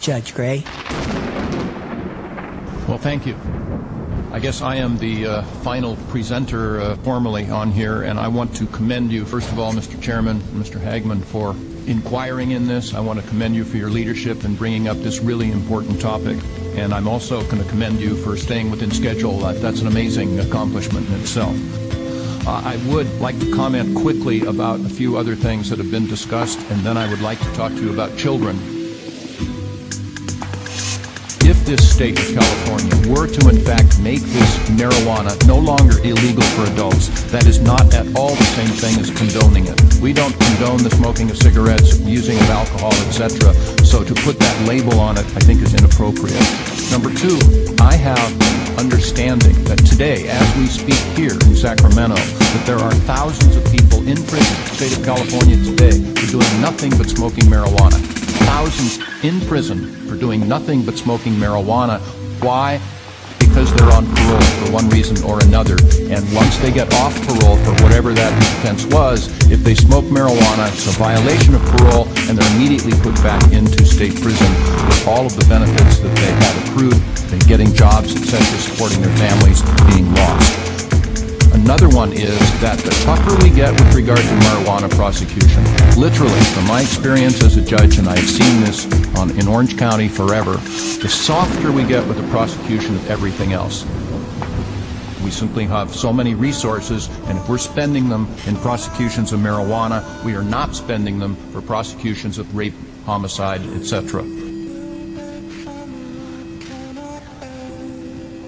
Judge Gray. Well, thank you. I guess I am the final presenter formally on here, and I want to commend you, first of all, Mr. Chairman, Mr. Hagman, for inquiring in this. I want to commend you for your leadership in bringing up this really important topic, and I'm also going to commend you for staying within schedule. That's an amazing accomplishment in itself. I would like to comment quickly about a few other things that have been discussed, and then I would like to talk to you about children. If this state of California were to in fact make this marijuana no longer illegal for adults, that is not at all the same thing as condoning it. We don't condone the smoking of cigarettes, using of alcohol, etc. So to put that label on it, I think is inappropriate. Number two, I have understanding that today, as we speak here in Sacramento, that there are thousands of people in prison in the state of California today for doing nothing but smoking marijuana. Thousands in prison for doing nothing but smoking marijuana. Why? Because they're on parole for one reason or another. And once they get off parole for whatever that offense was, if they smoke marijuana, it's a violation of parole, and they're immediately put back into state prison with all of the benefits that they had accrued, and getting jobs, etc., supporting their families, being lost. Another one is that the tougher we get with regard to marijuana prosecution, literally, from my experience as a judge, and I've seen this in Orange County forever, the softer we get with the prosecution of everything else. We simply have so many resources, and if we're spending them in prosecutions of marijuana, we are not spending them for prosecutions of rape, homicide, etc.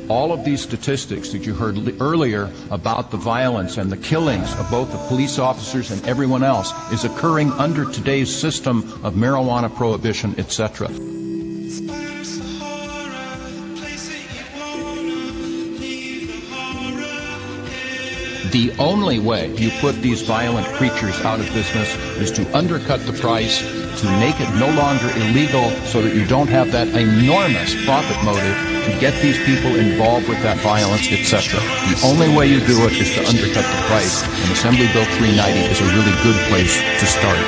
All of these statistics that you heard earlier about the violence and the killings of both the police officers and everyone else is occurring under today's system of marijuana prohibition, etc. The only way you put these violent creatures out of business is to undercut the price, to make it no longer illegal so that you don't have that enormous profit motive to get these people involved with that violence, etc. The only way you do it is to undercut the price, and Assembly Bill 390 is a really good place to start.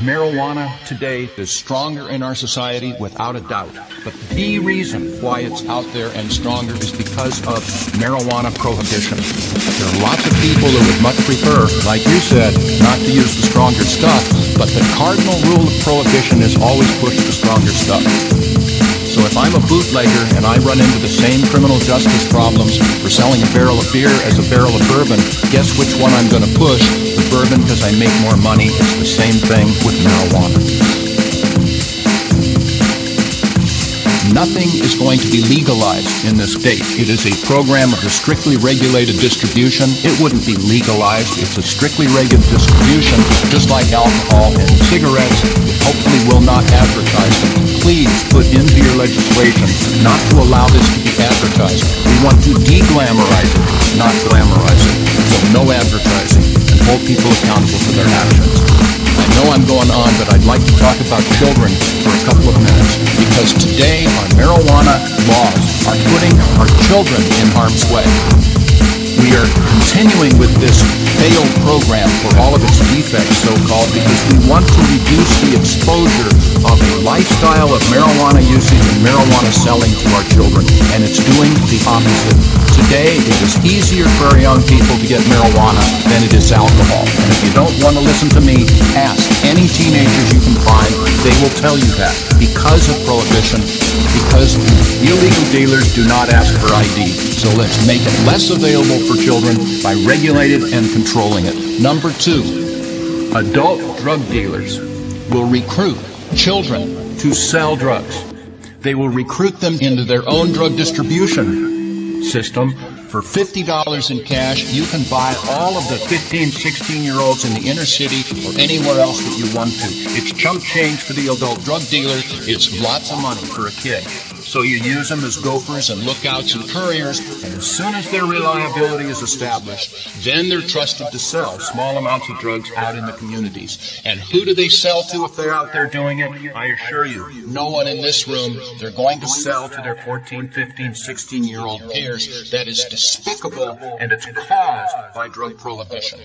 Marijuana today is stronger in our society without a doubt, but the reason why it's out there and stronger is because of marijuana prohibition. There are lots of people who would much prefer, like you said, not to use the stronger stuff, but the cardinal rule of prohibition is always push the stronger stuff. So if I'm a bootlegger and I run into the same criminal justice problems for selling a barrel of beer as a barrel of bourbon, guess which one I'm going to push? The bourbon, because I make more money. It's the same thing with marijuana. Nothing is going to be legalized in this state. It is a program of a strictly regulated distribution. It wouldn't be legalized. It's a strictly regulated distribution, just like alcohol and cigarettes. It hopefully will not advertise them. Please put into your legislation not to allow this to be advertised. We want to de-glamorize it, not glamorize it. So no advertising, and hold people accountable for their actions. I know I'm going on, but I'd like to talk about children for a couple of minutes, because today our marijuana laws are putting our children in harm's way. We are continuing with this failed program for all of its defects, so-called, because we want to reduce the exposure of a lifestyle of marijuana usage and marijuana selling to our children, and it's doing the opposite. Today, it is easier for our young people to get marijuana than it is alcohol. And if you don't want to listen to me, ask any teenagers you can find. They will tell you that. Because of prohibition, because illegal dealers do not ask for ID. So let's make it less available for children by regulating and controlling it. Number two, adult drug dealers will recruit children to sell drugs. They will recruit them into their own drug distribution system. For $50 in cash, you can buy all of the 15, 16-year-olds in the inner city or anywhere else that you want to. It's chump change for the adult drug dealer. It's lots of money for a kid. So you use them as gophers and lookouts and couriers, and as soon as their reliability is established, then they're trusted to sell small amounts of drugs out in the communities. And who do they sell to if they're out there doing it? I assure you, no one in this room. They're going to sell to their 14, 15, 16-year-old peers. That is despicable, and it's caused by drug prohibition.